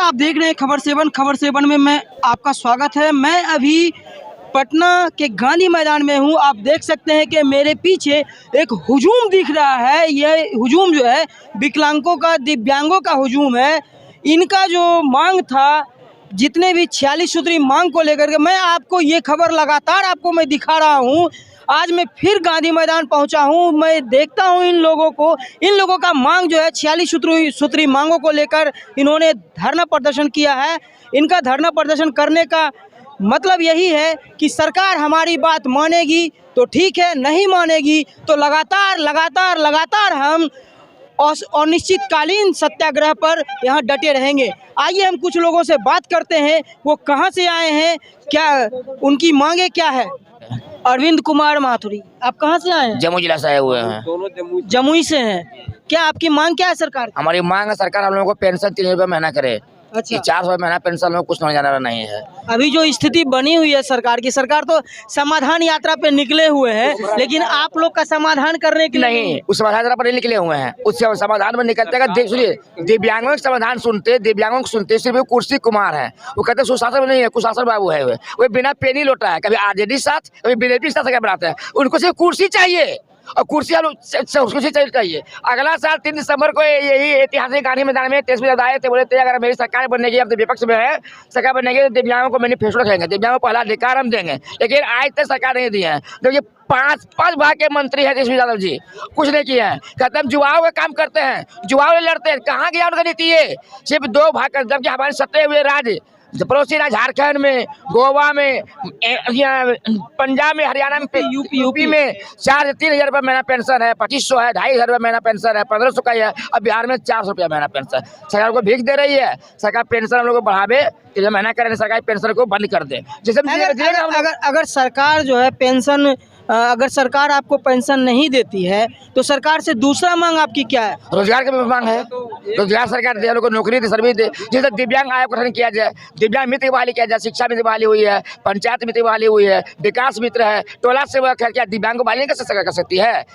आप देख रहे हैं खबर सेवन में मैं आपका स्वागत है। मैं अभी पटना के गांधी मैदान में हूं। आप देख सकते हैं कि मेरे पीछे एक हुजूम दिख रहा है। यह हुजूम जो है विकलांगों का, दिव्यांगों का हुजूम है। इनका जो मांग था, जितने भी 46 सूत्री मांग को लेकर के मैं आपको ये खबर लगातार आपको मैं दिखा रहा हूँ। आज मैं फिर गांधी मैदान पहुंचा हूं। मैं देखता हूं इन लोगों का मांग जो है 46 सूत्री मांगों को लेकर इन्होंने धरना प्रदर्शन किया है। इनका धरना प्रदर्शन करने का मतलब यही है कि सरकार हमारी बात मानेगी तो ठीक है, नहीं मानेगी तो लगातार हम अनिश्चितकालीन सत्याग्रह पर यहाँ डटे रहेंगे। आइए हम कुछ लोगों से बात करते हैं, वो कहाँ से आए हैं, क्या उनकी मांगे क्या है। अरविंद कुमार माथुरी, आप कहाँ से आए हैं? जमुई जिला से आए हुए हैं। दोनों जमुई से हैं। क्या आपकी मांग क्या है सरकार? हमारी मांग है सरकार हम लोगों को पेंशन 3 रुपये महीना करे। अच्छा, 400 महीना पेंशन में कुछ जाना नहीं है। अभी जो स्थिति बनी हुई है सरकार की, सरकार तो समाधान यात्रा पे निकले हुए हैं, लेकिन आप लोग का समाधान करने के लिए नहीं, उस समाधान यात्रा पर निकले हुए हैं। उस समाधान में निकलते सुनिए, दिव्यांगों के समाधान सुनते, दिव्यांगों को सुनते सिर्फ कुर्सी कुमार है। वो कहते सुशासन में नहीं है, कुशासन बाबू है। वो बिना पेनी लोटा है, कभी आरजेडी साथ कभी बीजेपी साथ बनाते हैं। उनको सिर्फ कुर्सी चाहिए और कुर्सी चाहिए। अगला साल 3 दिसंबर को यही ऐतिहासिक गांधी मैदान में तेजस्वी यादव आए थे, बोले थे अगर मेरी सरकार बनेगी, अब तो विपक्ष में है, सरकार बनेगी तो दिव्यांगों को मैनिफेस्टो रखेंगे, दिव्यांगों को पहला अधिकार हम देंगे। लेकिन आज तक सरकार नहीं दी है। देखिए 5 विभाग के मंत्री है तेजस्वी यादव जी, कुछ नहीं किए हैं। कहते हम युवाओं का काम करते हैं, युवाओं लड़ते हैं। कहाँ गया उनका नीति? है सिर्फ 2 भाग, जबकि हमारे सत्ते हुए राज्य पड़ोसी राज्य झारखंड में, गोवा में, पंजाब में, हरियाणा में, यूपी में 4 से 3 हजार रुपये महीना पेंशन है, 2500 है, 2500 रुपये महीना पेंशन है, 1500 का ही है। अब बिहार में 400 रुपया महीना पेंशन। सरकार को भीख दे रही है। सरकार पेंशन हम लोग को बढ़ावे, महीना करें, सरकार पेंशन को बंद कर दे। जैसे अगर सरकार जो है पेंशन, अगर सरकार आपको पेंशन नहीं देती है तो सरकार से दूसरा मांग आपकी क्या है? रोजगार की मांग है। रोजगार सरकार दे, लोगों को नौकरी दे, सर्विस दे। जैसे दिव्यांग आयोग गठन किया जाए, दिव्यांग मित्र बहाली किया जाए, शिक्षा मित्र बहाली हुई है, पंचायत मित्र बहाली हुई है, विकास मित्र है, टोला सेवक है। क्या दिव्यांग को बहाली नहीं कर सकती है?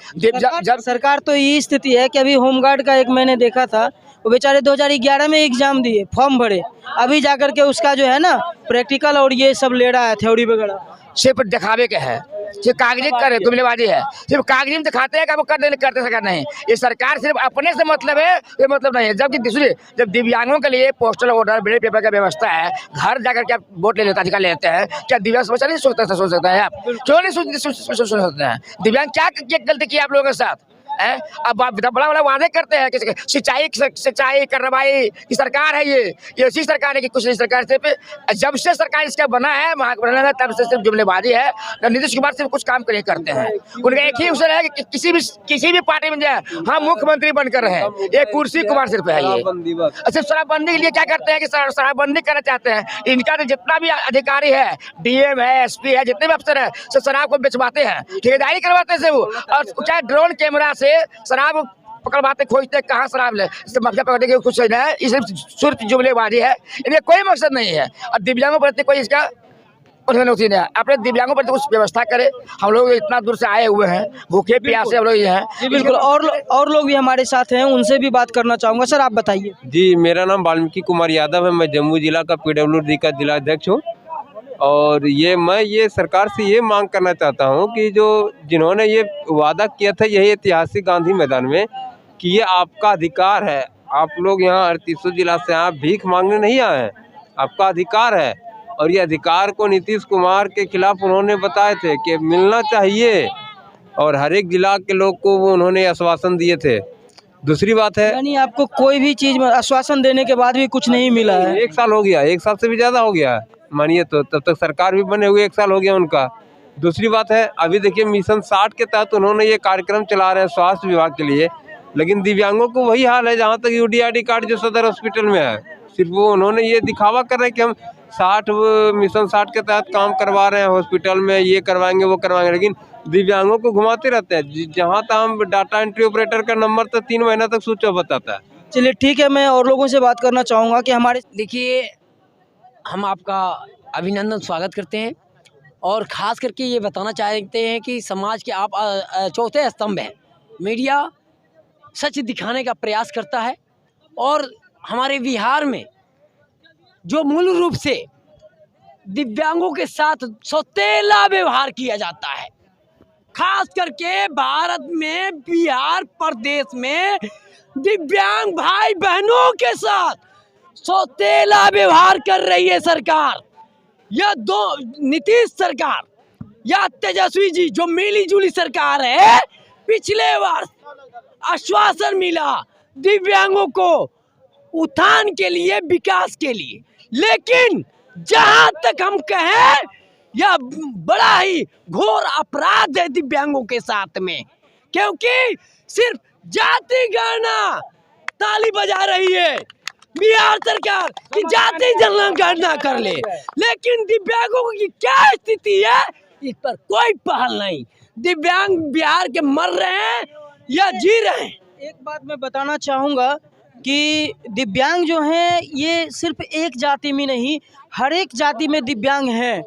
जब सरकार तो ये स्थिति है कि अभी होमगार्ड का एक मैंने देखा था, वो बेचारे 2011 में एग्जाम दिए, फॉर्म भरे, अभी जाकर के उसका जो है ना प्रैक्टिकल और ये सब ले रहा है, थ्योरी वगैरह। सिर्फ दिखावे के है, सिर्फ कागजी करे, जुमलेबाजी है। सिर्फ कागजी में दिखाते हैं कि वो करते सरकार नहीं। ये सरकार सिर्फ अपने से मतलब है, ये मतलब नहीं है। जब दिव्यांगों के लिए पोस्टल ऑर्डर, बैलेट पेपर का व्यवस्था है, घर जाकर के आप वोट ले लेते अधिकार लेते हैं, क्या दिव्यांग समस्या नहीं सोच सकते हैं आप? क्यों नहीं सोच सकते हैं? दिव्यांग क्या गलती की आप लोगों के साथ? अब आप बड़ा वादे करते हैं कि सिंचाई कार्रवाई की सरकार है। ये उसी सरकार है कि कुछ नहीं सरकार से पे जब से सरकार इसका बना है तब से सिर्फ जुमलेबाजी है। नीतीश कुमार सिर्फ कुछ काम नहीं करते हैं। उनका एक ही अवसर है कि किसी भी पार्टी में जाए हम मुख्यमंत्री बनकर रहे। ये कुर्सी कुमार सिर्फ है। ये सिर्फ शराबबंदी के लिए क्या करते हैं कि शराबबंदी करना चाहते हैं। इनका तो जितना भी अधिकारी है, डीएम है, एसपी है, जितने भी अफसर है, सब शराब को बेचवाते हैं, ठेकेदारी करवाते हैं वो। और चाहे ड्रोन कैमरा से शराब पकड़वाते, खोजते कहाँ शराब ले, मकसद पकड़ने के कुछ नहीं है। ये सिर्फ जुमलेबाजी है, इन्हें कोई मकसद नहीं है। और दिव्यांगों पर कोई इसका नहीं है। अपने दिव्यांगों पर कुछ व्यवस्था करे। हम लोग इतना दूर से आए हुए हैं, भूखे प्यासे हम लोग ये हैं। बिल्कुल, और लोग भी हमारे साथ हैं, उनसे भी बात करना चाहूँगा। सर आप बताइए। जी, मेरा नाम वाल्मीकि कुमार यादव है। मैं जम्मू जिला का PWD का जिला अध्यक्ष हूँ। और मैं सरकार से ये मांग करना चाहता हूँ कि जिन्होंने ये वादा किया था यही ऐतिहासिक गांधी मैदान में कि ये आपका अधिकार है, आप लोग यहाँ 38 जिला से आप भीख मांगने नहीं आए हैं, आपका अधिकार है। और ये अधिकार को नीतीश कुमार के खिलाफ उन्होंने बताए थे कि मिलना चाहिए, और हर एक जिला के लोग को वो उन्होंने आश्वासन दिए थे। दूसरी बात है, यानी आपको कोई भी चीज़ में आश्वासन देने के बाद भी कुछ नहीं मिला है। 1 साल हो गया, 1 साल से भी ज़्यादा हो गया मानिए तो। तब तक सरकार भी बने हुए 1 साल हो गया उनका। दूसरी बात है, अभी देखिए मिशन 60 के तहत उन्होंने ये कार्यक्रम चला रहे हैं स्वास्थ्य विभाग के लिए, लेकिन दिव्यांगों को वही हाल है जहाँ तक UDID कार्ड जो सदर हॉस्पिटल में है। सिर्फ वो उन्होंने ये दिखावा कर रहे हैं कि हम मिशन 60 के तहत काम करवा रहे हैं हॉस्पिटल में, ये करवाएंगे वो करवाएंगे, लेकिन दिव्यांगों को घुमाते रहते हैं। जहाँ तक हम डाटा एंट्री ऑपरेटर का नंबर तो 3 महीना तक स्विच ऑफ बताता है। चलिए ठीक है, मैं और लोगों से बात करना चाहूँगा कि हमारे, देखिए हम आपका अभिनंदन स्वागत करते हैं और ख़ास करके ये बताना चाहते हैं कि समाज के आप चौथे स्तंभ हैं। मीडिया सच दिखाने का प्रयास करता है और हमारे बिहार में जो मूल रूप से दिव्यांगों के साथ सौतेला व्यवहार किया जाता है। खास करके भारत में बिहार प्रदेश में दिव्यांग भाई बहनों के साथ सौतेला व्यवहार कर रही है सरकार। यह दो नीतीश सरकार या तेजस्वी जी जो मिली जुली सरकार है, पिछले वर्ष आश्वासन मिला दिव्यांगों को उत्थान के लिए, विकास के लिए, लेकिन जहां तक हम कहें यह बड़ा ही घोर अपराध है दिव्यांगों के साथ में, क्योंकि सिर्फ जाति गणना ताली बजा रही है बिहार सरकार कि जाति जनगणना कर ले, लेकिन दिव्यांगों की क्या स्थिति है इस पर कोई पहल नहीं। दिव्यांग बिहार के मर रहे हैं या जी रहे हैं। एक बात मैं बताना चाहूँगा कि दिव्यांग जो हैं ये सिर्फ एक जाति में नहीं, हर एक जाति में दिव्यांग हैं।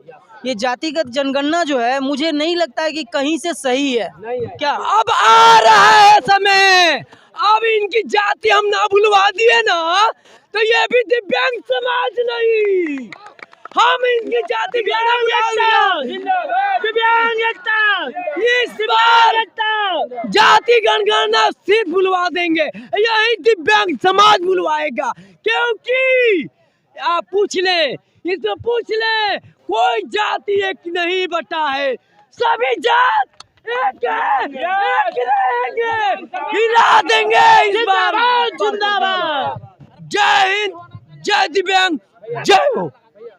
ये जातिगत जनगणना जो है मुझे नहीं लगता है कि कहीं से सही है। क्या अब आ रहा है समय, अब इनकी जाति हम ना भुलवा दिए ना तो ये भी दिव्यांग समाज नहीं, हम इनकी जाति भी ना इस बार जाति जनगणना सिर्फ भुलवा देंगे, यही दिव्यांग समाज भुलवाएगा। क्योंकि आप पूछ ले, इसको पूछ ले, कोई जाति एक नहीं बटा है, सभी जात एक है, एक रहेंगे, हिला देंगे इस बार। जिंदाबाद। जय हिंद, जय दिव्यांग, जय हो।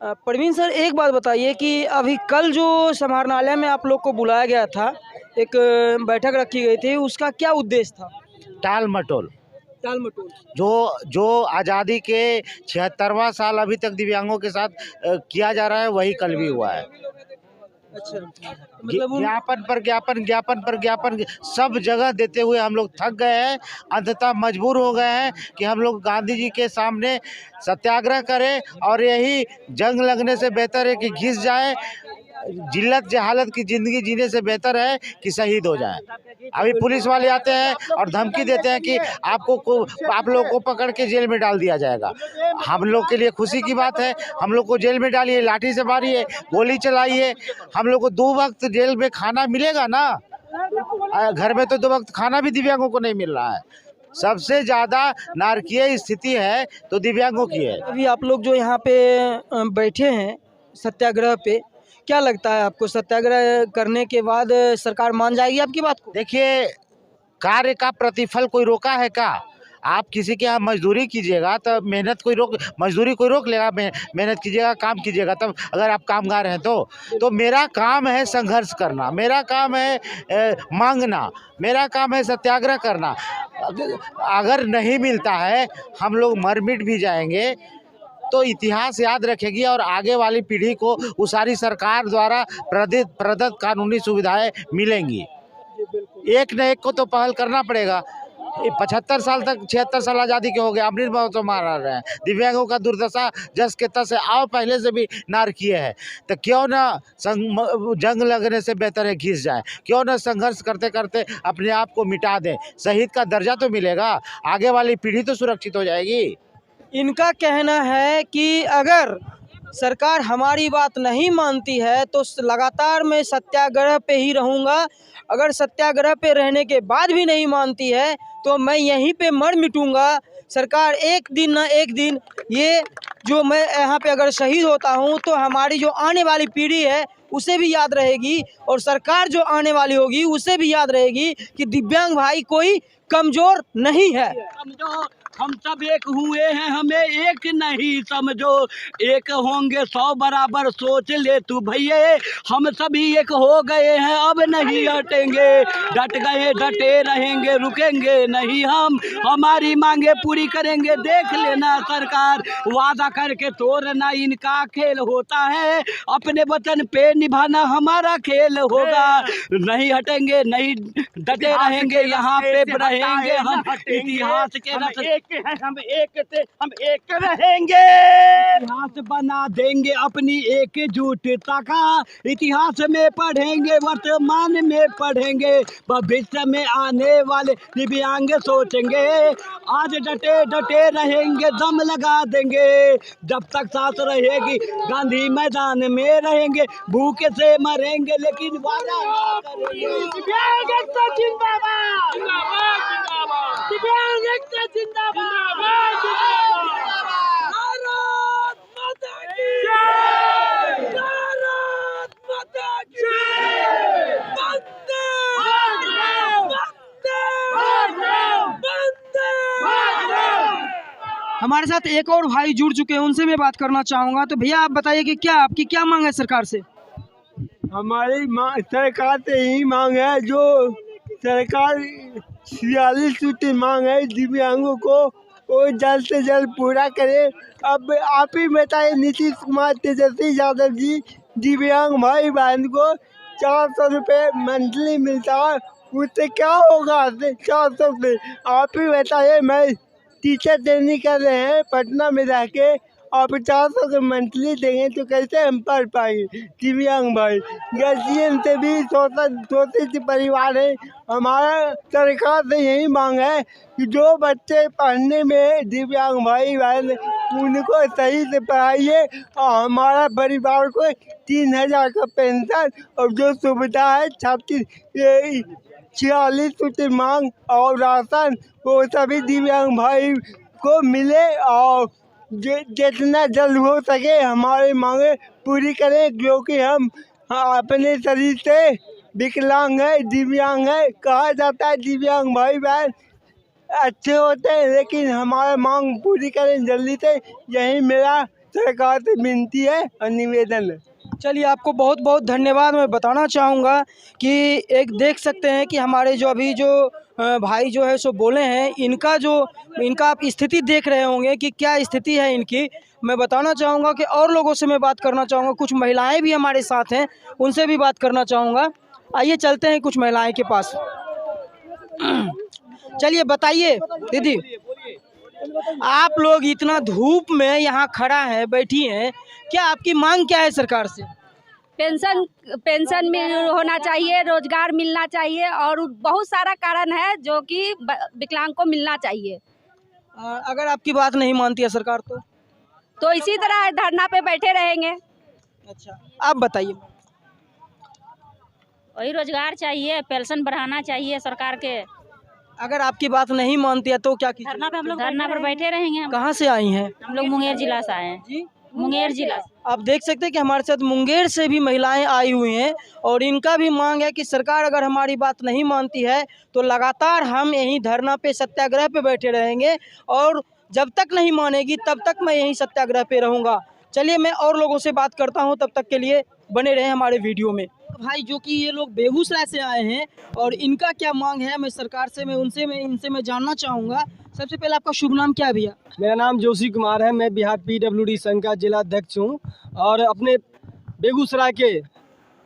प्रवीण सर, एक बात बताइए कि अभी कल जो समाहरणालय में आप लोग को बुलाया गया था, एक बैठक रखी गई थी, उसका क्या उद्देश्य था? टाल मटोल टालमटोल। जो आज़ादी के 76वां साल अभी तक दिव्यांगों के साथ किया जा रहा है, वही कल भी हुआ है। अच्छा, मतलब ज्ञापन पर ज्ञापन, ज्ञापन पर ज्ञापन सब जगह देते हुए हम लोग थक गए हैं, अंततः मजबूर हो गए हैं कि हम लोग गांधी जी के सामने सत्याग्रह करें, और यही जंग लगने से बेहतर है कि घिस जाए, जिल्लत जहालत की ज़िंदगी जीने से बेहतर है कि शहीद हो जाए। अभी पुलिस वाले आते हैं और धमकी देते हैं कि आप लोगों को पकड़ के जेल में डाल दिया जाएगा। हम लोग के लिए खुशी की बात है, हम लोग को जेल में डालिए, लाठी से मारिए, गोली चलाइए, हम लोग को 2 वक्त जेल में खाना मिलेगा ना। घर में तो 2 वक्त खाना भी दिव्यांगों को नहीं मिल रहा है। सबसे ज़्यादा नारकीय स्थिति है तो दिव्यांगों की है। अभी आप लोग जो यहाँ पे बैठे हैं सत्याग्रह पे, क्या लगता है आपको सत्याग्रह करने के बाद सरकार मान जाएगी आपकी बात को? देखिए, कार्य का प्रतिफल कोई रोका है क्या? आप किसी के यहाँ मजदूरी कीजिएगा तो मजदूरी कोई रोक लेगा? मेहनत कीजिएगा, काम कीजिएगा, तब अगर आप कामगार हैं तो मेरा काम है संघर्ष करना, मेरा काम है मांगना, मेरा काम है सत्याग्रह करना। अगर नहीं मिलता है, हम लोग मर मिट भी जाएंगे तो इतिहास याद रखेगी और आगे वाली पीढ़ी को उस सारी सरकार द्वारा प्रदत्त कानूनी सुविधाएं मिलेंगी। एक न एक को तो पहल करना पड़ेगा। 75 साल तक 76 साल आज़ादी के हो गए, अमृत महोत्सव मारा रहे हैं, दिव्यांगों का दुर्दशा जस के तस है, आओ पहले से भी नारकीय है, तो क्यों ना जंग लगने से बेहतर है घिस जाए, क्यों ना संघर्ष करते करते अपने आप को मिटा दें, शहीद का दर्जा तो मिलेगा, आगे वाली पीढ़ी तो सुरक्षित हो जाएगी। इनका कहना है कि अगर सरकार हमारी बात नहीं मानती है तो लगातार मैं सत्याग्रह पे ही रहूँगा, अगर सत्याग्रह पे रहने के बाद भी नहीं मानती है तो मैं यहीं पे मर मिटूँगा। सरकार एक दिन ना एक दिन, ये जो मैं यहाँ पे अगर शहीद होता हूँ तो हमारी जो आने वाली पीढ़ी है उसे भी याद रहेगी, और सरकार जो आने वाली होगी उसे भी याद रहेगी कि दिव्यांग भाई कोई कमज़ोर नहीं है। हम सब एक हुए हैं, हमें एक नहीं समझो, एक होंगे 100 बराबर, सोच ले तू भैया, हम सभी एक हो गए हैं, अब नहीं हटेंगे, डट गए डटे रहेंगे, रुकेंगे नहीं हम, हमारी मांगे पूरी करेंगे, देख लेना सरकार, वादा करके तोड़ना इनका खेल होता है, अपने वतन पे निभाना हमारा खेल होगा, नहीं हटेंगे, नहीं डटे रहेंगे, यहाँ पे रहेंगे हम, इतिहास के रथ एक हैं हम, एक से हम एक रहेंगे। इतिहास बना देंगे अपनी एकजुटता का, इतिहास में पढ़ेंगे, वर्तमान में पढ़ेंगे, भविष्य में आने वाले दिव्यांग सोचेंगे। आज डटे डटे रहेंगे, दम लगा देंगे, जब तक सांस रहेगी गांधी मैदान में रहेंगे। भूखे से मरेंगे लेकिन वादा ना करेंगे। दिव्यांग एकता जिंदाबाद, दिव्यांग एकता जिंदाबाद, भारत माता की जय, भारत माता की जय, वंदे हमारे साथ एक और भाई जुड़ चुके हैं, उनसे मैं बात करना चाहूँगा। तो भैया आप बताइए कि क्या आपकी क्या मांग है सरकार से? हमारी सरकार से यही मांग है, जो सरकार 46 सूत्री मांग है दिव्यांगों को वो जल्द से जल्द पूरा करे। अब आप ही बताइए, नीतीश कुमार तेजस्वी यादव जी दिव्यांग भाई बहन को 400 रुपये मंथली मिलता है, उससे क्या होगा? 400 से आप ही बताइए। मैं टीचर ट्रेनिंग कर रहे हैं पटना में रह के, आप 400 के मंथली देंगे तो कैसे हम पढ़ पाएंगे? दिव्यांग भाई गार्जियन से भी शोषित परिवार है। हमारा सरकार से यही मांग है कि जो बच्चे पढ़ने में दिव्यांग भाई बहन उनको सही से पढ़ाइए, और हमारा परिवार को 3000 का पेंशन और जो सुविधा है छात्र 46 सूत्री मांग और राशन वो सभी दिव्यांग भाई को मिले, और जितना जल्द हो सके हमारी मांगे पूरी करें, क्योंकि हम अपने शरीर से विकलांग है, दिव्यांग है। कहा जाता है दिव्यांग भाई बहन अच्छे होते हैं, लेकिन हमारा मांग पूरी करें जल्दी से, यही मेरा सरकार से विनती है और निवेदन है। चलिए, आपको बहुत बहुत धन्यवाद। मैं बताना चाहूँगा कि एक देख सकते हैं कि हमारे जो अभी जो भाई जो है सो बोले हैं, इनका आप स्थिति देख रहे होंगे कि क्या स्थिति है इनकी। मैं बताना चाहूँगा कि और लोगों से मैं बात करना चाहूँगा, कुछ महिलाएं भी हमारे साथ हैं, उनसे भी बात करना चाहूँगा। आइए चलते हैं कुछ महिलाएं के पास। चलिए बताइए दीदी, आप लोग इतना धूप में यहाँ खड़ा है, बैठी हैं, क्या आपकी मांग क्या है सरकार से? पेंशन मिल होना चाहिए, रोजगार मिलना चाहिए, और बहुत सारा कारण है जो कि विकलांग को मिलना चाहिए। अगर आपकी बात नहीं मानती है सरकार तो इसी तरह धरना पे बैठे रहेंगे। अच्छा, आप बताइए। वही रोजगार चाहिए, पेंशन बढ़ाना चाहिए सरकार के। अगर आपकी बात नहीं मानती है तो क्या कीजिए? धरना पे हम लोग धरना पर बैठे रहेंगे। हम कहाँ से आई हैं? हम लोग मुंगेर जिला से आए हैं जी, मुंगेर जिला। आप देख सकते हैं कि हमारे साथ मुंगेर से भी महिलाएं आई हुई हैं, और इनका भी मांग है कि सरकार अगर हमारी बात नहीं मानती है तो लगातार हम यहीं धरना पे सत्याग्रह पे बैठे रहेंगे, और जब तक नहीं मानेगी तब तक मैं यहीं सत्याग्रह पे रहूँगा। चलिए मैं और लोगों से बात करता हूँ, तब तक के लिए बने रहे हमारे वीडियो में। भाई जो कि ये लोग बेगूसराय से आए हैं और इनका क्या मांग है मैं सरकार से इनसे मैं जानना चाहूँगा। सबसे पहले आपका शुभ नाम क्या है भैया? मेरा नाम जोशी कुमार है, मैं बिहार PWD संघ का जिला अध्यक्ष हूँ, और अपने बेगूसराय के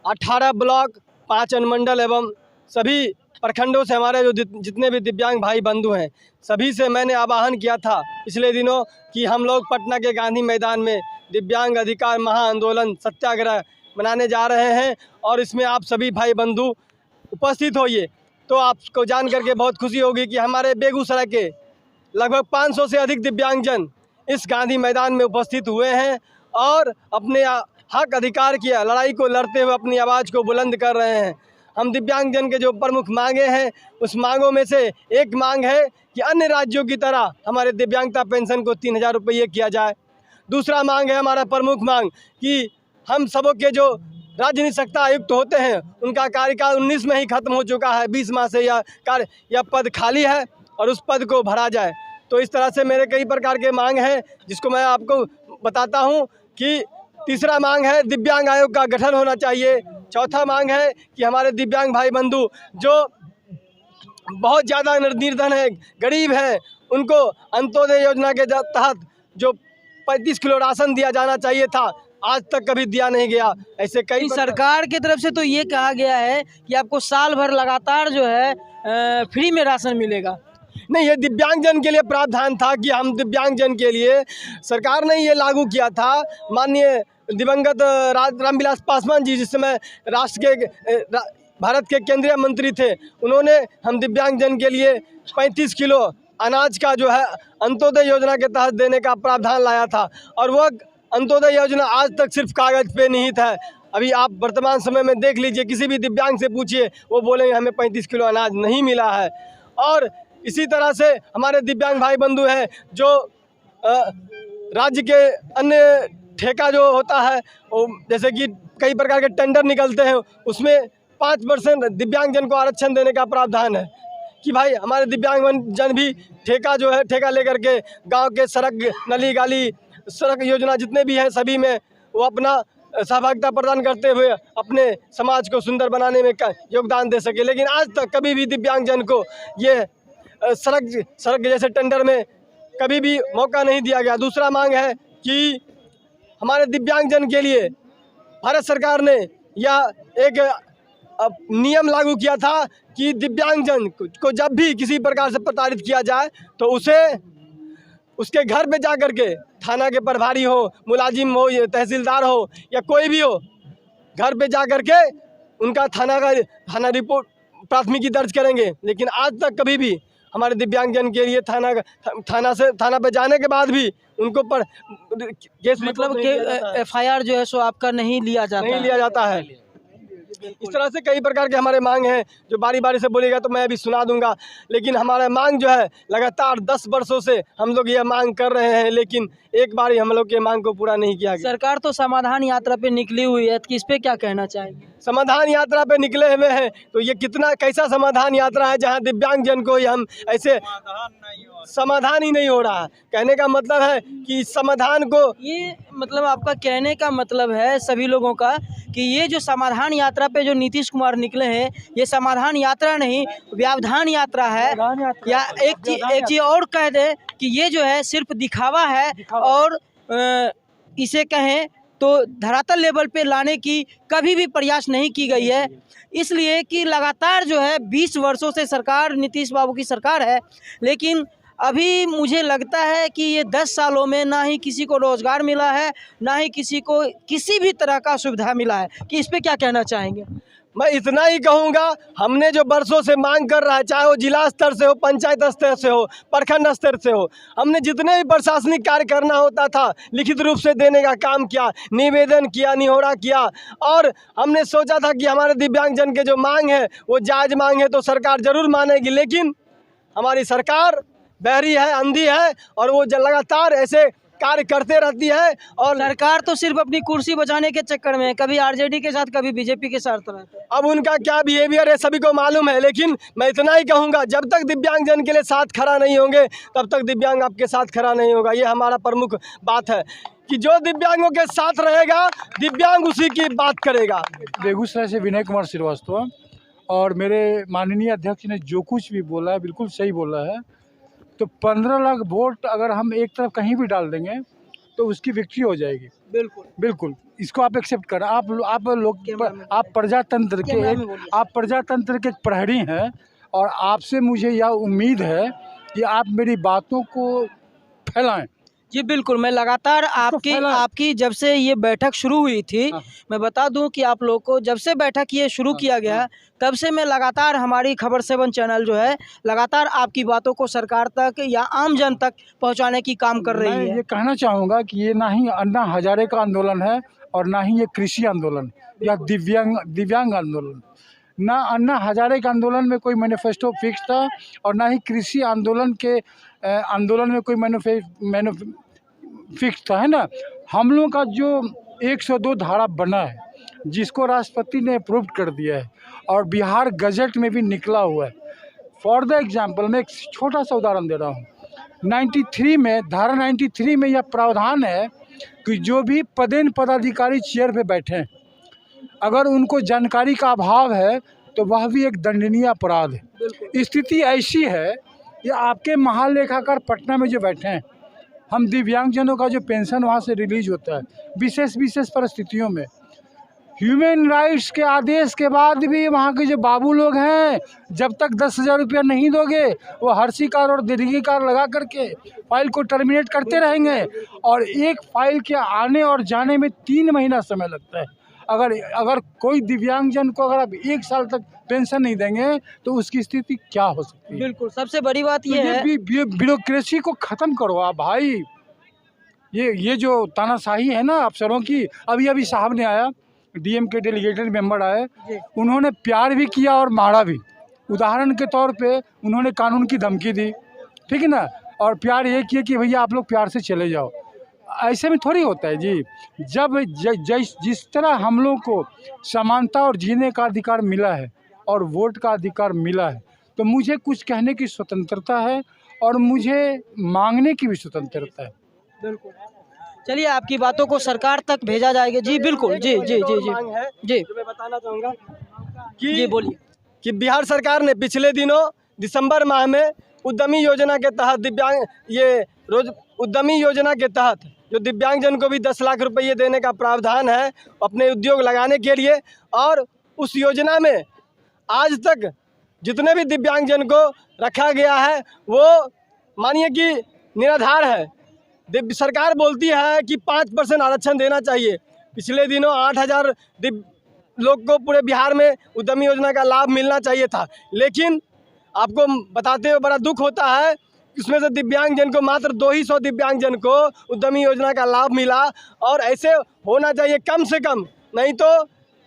18 ब्लॉक 5 अनुमंडल एवं सभी प्रखंडों से हमारे जो जितने भी दिव्यांग भाई बंधु हैं, सभी से मैंने आह्वान किया था पिछले दिनों कि हम लोग पटना के गांधी मैदान में दिव्यांग अधिकार महाआंदोलन सत्याग्रह मनाने जा रहे हैं, और इसमें आप सभी भाई बंधु उपस्थित होइए। तो आपको जान करके बहुत खुशी होगी कि हमारे बेगूसराय के लगभग 500 से अधिक दिव्यांगजन इस गांधी मैदान में उपस्थित हुए हैं, और अपने हक अधिकार की लड़ाई को लड़ते हुए अपनी आवाज़ को बुलंद कर रहे हैं। हम दिव्यांगजन के जो प्रमुख मांगे हैं, उस मांगों में से एक मांग है कि अन्य राज्यों की तरह हमारे दिव्यांगता पेंशन को 3000 रुपये किया जाए। दूसरा मांग है हमारा प्रमुख मांग कि हम सबों के जो राज्य निष्पक्षता आयुक्त होते हैं, उनका कार्यकाल 19 में ही खत्म हो चुका है, 20 माह से यह पद खाली है और उस पद को भरा जाए। तो इस तरह से मेरे कई प्रकार के मांग हैं, जिसको मैं आपको बताता हूं कि तीसरा मांग है दिव्यांग आयोग का गठन होना चाहिए। चौथा मांग है कि हमारे दिव्यांग भाई बंधु जो बहुत ज़्यादा निर्धन है, गरीब हैं, उनको अंत्योदय योजना के तहत जो 35 किलो राशन दिया जाना चाहिए था, आज तक कभी दिया नहीं गया। ऐसे कई सरकार की तरफ से तो ये कहा गया है कि आपको साल भर लगातार जो है फ्री में राशन मिलेगा, नहीं, ये दिव्यांगजन के लिए प्रावधान था कि हम दिव्यांगजन के लिए सरकार ने ये लागू किया था। माननीय दिवंगत रामविलास पासवान जी जिस समय भारत के केंद्रीय मंत्री थे, उन्होंने हम दिव्यांगजन के लिए 35 किलो अनाज का जो है अंत्योदय योजना के तहत देने का प्रावधान लाया था। और वह अंत्योदय योजना आज तक सिर्फ कागज़ पे निहित है। अभी आप वर्तमान समय में देख लीजिए, किसी भी दिव्यांग से पूछिए, वो बोलेंगे हमें 35 किलो अनाज नहीं मिला है। और इसी तरह से हमारे दिव्यांग भाई बंधु हैं जो राज्य के अन्य ठेका जो होता है, जैसे कि कई प्रकार के टेंडर निकलते हैं, उसमें 5% दिव्यांगजन को आरक्षण देने का प्रावधान है कि भाई हमारे दिव्यांगजन भी ठेका जो है, ठेका लेकर के गांव के सड़क, नली गाली, सड़क योजना जितने भी हैं सभी में वो अपना सहभागिता प्रदान करते हुए अपने समाज को सुंदर बनाने में योगदान दे सके। लेकिन आज तक कभी भी दिव्यांगजन को ये सड़क जैसे टेंडर में कभी भी मौका नहीं दिया गया। दूसरा मांग है कि हमारे दिव्यांगजन के लिए भारत सरकार ने यह एक नियम लागू किया था कि दिव्यांगजन को जब भी किसी प्रकार से प्रताड़ित किया जाए तो उसे उसके घर पे जा कर के थाना के प्रभारी हो, मुलाजिम हो, या तहसीलदार हो या कोई भी हो, घर पे जा कर के उनका थाना रिपोर्ट प्राथमिकी दर्ज करेंगे। लेकिन आज तक कभी भी हमारे दिव्यांगजन के लिए थाना पे जाने के बाद भी उनको केस मतलब कि FIR जो है सो आपका नहीं लिया जाता है। इस तरह से कई प्रकार के हमारे मांग हैं जो बारी बारी से बोलेगा तो मैं अभी सुना दूंगा। लेकिन हमारा मांग जो है लगातार 10 वर्षों से हम लोग यह मांग कर रहे हैं, लेकिन एक बार ही हम लोग के मांग को पूरा नहीं किया गया। सरकार तो समाधान यात्रा पे निकली हुई है, तो इस पे क्या कहना चाहेंगे? समाधान यात्रा पे निकले हुए हैं तो ये कैसा समाधान यात्रा है जहां दिव्यांगजन को हम ऐसे समाधान ही नहीं हो रहा है। कहने का मतलब है कि समाधान को, ये मतलब आपका कहने का मतलब है सभी लोगों का कि ये जो समाधान यात्रा पे जो नीतीश कुमार निकले हैं, ये समाधान यात्रा नहीं व्यवधान यात्रा है। या एक चीज़ और कह दे कि ये जो है सिर्फ दिखावा है और इसे कहें तो धरातल लेवल पे लाने की कभी भी प्रयास नहीं की गई है। इसलिए कि लगातार जो है 20 वर्षों से सरकार नीतीश बाबू की सरकार है, लेकिन अभी मुझे लगता है कि ये 10 सालों में ना ही किसी को रोज़गार मिला है, ना ही किसी को किसी भी तरह का सुविधा मिला है। कि इस पे क्या कहना चाहेंगे? मैं इतना ही कहूँगा, हमने जो वर्षों से मांग कर रहा है, चाहे वो जिला स्तर से हो, पंचायत स्तर से हो, प्रखंड स्तर से हो, हमने जितने भी प्रशासनिक कार्य करना होता था लिखित रूप से देने का काम किया, निवेदन किया, निहोरा किया। और हमने सोचा था कि हमारे दिव्यांगजन के जो मांग है वो जायज़ मांग है तो सरकार ज़रूर मानेगी। लेकिन हमारी सरकार बहरी है, अंधी है और वो लगातार ऐसे कार्य करते रहती है। और सरकार तो सिर्फ अपनी कुर्सी बचाने के चक्कर में कभी RJD के साथ कभी BJP के साथ रहता है। अब उनका क्या बिहेवियर है सभी को मालूम है। लेकिन मैं इतना ही कहूँगा, जब तक दिव्यांगजन के लिए साथ खड़ा नहीं होंगे तब तक दिव्यांग आपके साथ खड़ा नहीं होगा। ये हमारा प्रमुख बात है कि जो दिव्यांगों के साथ रहेगा दिव्यांग उसी की बात करेगा। बेगूसराय से विनय कुमार श्रीवास्तव। और मेरे माननीय अध्यक्ष ने जो कुछ भी बोला है बिल्कुल सही बोला है। तो 15 लाख वोट अगर हम एक तरफ कहीं भी डाल देंगे तो उसकी विक्ट्री हो जाएगी। बिल्कुल इसको आप एक्सेप्ट करें। आप प्रजातंत्र के प्रहरी हैं और आपसे मुझे यह उम्मीद है कि आप मेरी बातों को फैलाएं। जी बिल्कुल, मैं लगातार आपकी जब से ये बैठक शुरू हुई थी, मैं बता दूं कि आप लोग को जब से बैठक ये शुरू किया गया तब से मैं लगातार हमारी खबर 7 चैनल जो है लगातार आपकी बातों को सरकार तक या आम जन तक पहुंचाने की काम कर रही है। मैं ये कहना चाहूँगा कि ये ना ही अन्ना हजारे का आंदोलन है और ना ही ये कृषि आंदोलन या दिव्यांग आंदोलन। ना अन्ना हजारे के आंदोलन में कोई मैनिफेस्टो फिक्स था और ना ही कृषि आंदोलन के आंदोलन में कोई फिक्स था, है ना। हम लोगों का जो 102 धारा बना है जिसको राष्ट्रपति ने अप्रूव कर दिया है और बिहार गजट में भी निकला हुआ है। फॉर द एग्जांपल मैं एक छोटा सा उदाहरण दे रहा हूँ। 93 में धारा 93 में यह प्रावधान है कि जो भी पदाधिकारी चेयर पे बैठे हैं अगर उनको जानकारी का अभाव है तो वह भी एक दंडनीय अपराध है। स्थिति ऐसी है कि आपके महालेखाकार पटना में जो बैठे हैं, हम दिव्यांगजनों का जो पेंशन वहाँ से रिलीज होता है विशेष परिस्थितियों में ह्यूमन राइट्स के आदेश के बाद भी वहाँ के जो बाबू लोग हैं, जब तक 10,000 रुपया नहीं दोगे वो हर्षी कार और दीर्घी कार लगा करके फाइल को टर्मिनेट करते रहेंगे। और एक फाइल के आने और जाने में 3 महीना समय लगता है। अगर कोई दिव्यांगजन को अगर आप 1 साल तक पेंशन नहीं देंगे तो उसकी स्थिति क्या हो सकती है? बिल्कुल, सबसे बड़ी बात तो ये है, ब्यूरोक्रेसी को ख़त्म करो आप भाई। ये जो तानाशाही है ना अफसरों की, अभी साहब ने आया, डीएम के डेलीगेटेड मेंबर आए, उन्होंने प्यार भी किया और मारा भी। उदाहरण के तौर पे उन्होंने कानून की धमकी दी, ठीक है ना, और प्यार ये किया कि भैया आप लोग प्यार से चले जाओ। ऐसे में थोड़ी होता है जी। जब जिस तरह हम लोग को समानता और जीने का अधिकार मिला है और वोट का अधिकार मिला है, तो मुझे कुछ कहने की स्वतंत्रता है और मुझे मांगने की भी स्वतंत्रता है। बिल्कुल। चलिए, आपकी बातों को सरकार तक भेजा जाएगा। जी बिल्कुल, जी जी जी जी जी, मैं बताना चाहूँगा कि जी बोलिए। कि बिहार सरकार ने पिछले दिनों दिसंबर माह में उद्यमी योजना के तहत उद्यमी योजना के तहत जो दिव्यांगजन को भी 10 लाख रुपये देने का प्रावधान है अपने उद्योग लगाने के लिए, और उस योजना में आज तक जितने भी दिव्यांगजन को रखा गया है वो मानिए कि निराधार है। सरकार बोलती है कि 5% आरक्षण देना चाहिए। पिछले दिनों 8,000 लोग को पूरे बिहार में उद्यमी योजना का लाभ मिलना चाहिए था, लेकिन आपको बताते हुए बड़ा दुख होता है कि उसमें से दिव्यांगजन को मात्र 200 दिव्यांगजन को उद्यमी योजना का लाभ मिला। और ऐसे होना चाहिए कम से कम, नहीं तो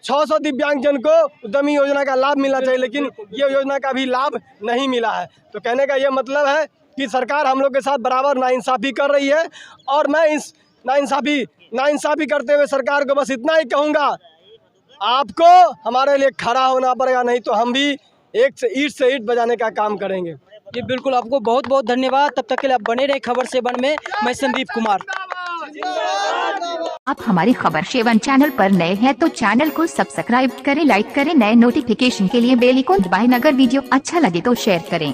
600 दिव्यांगजन को उद्यमी योजना का लाभ मिलना चाहिए, लेकिन ये योजना का भी लाभ नहीं मिला है। तो कहने का ये मतलब है कि सरकार हम लोग के साथ बराबर नाइंसाफ़ी कर रही है। और मैं इस नाइंसाफ़ी करते हुए सरकार को बस इतना ही कहूँगा, आपको हमारे लिए खड़ा होना पड़ेगा, नहीं तो हम भी ईंट से ईंट बजाने का काम करेंगे। जी बिल्कुल, आपको बहुत बहुत धन्यवाद। तब तक के लिए आप बने रहे खबर सेवन में। मैं संदीप कुमार। आप हमारी खबर सेवन चैनल पर नए हैं तो चैनल को सब्सक्राइब करें, लाइक करें, नए नोटिफिकेशन के लिए बेल आइकन दबाएं। अगर वीडियो अच्छा लगे तो शेयर करें।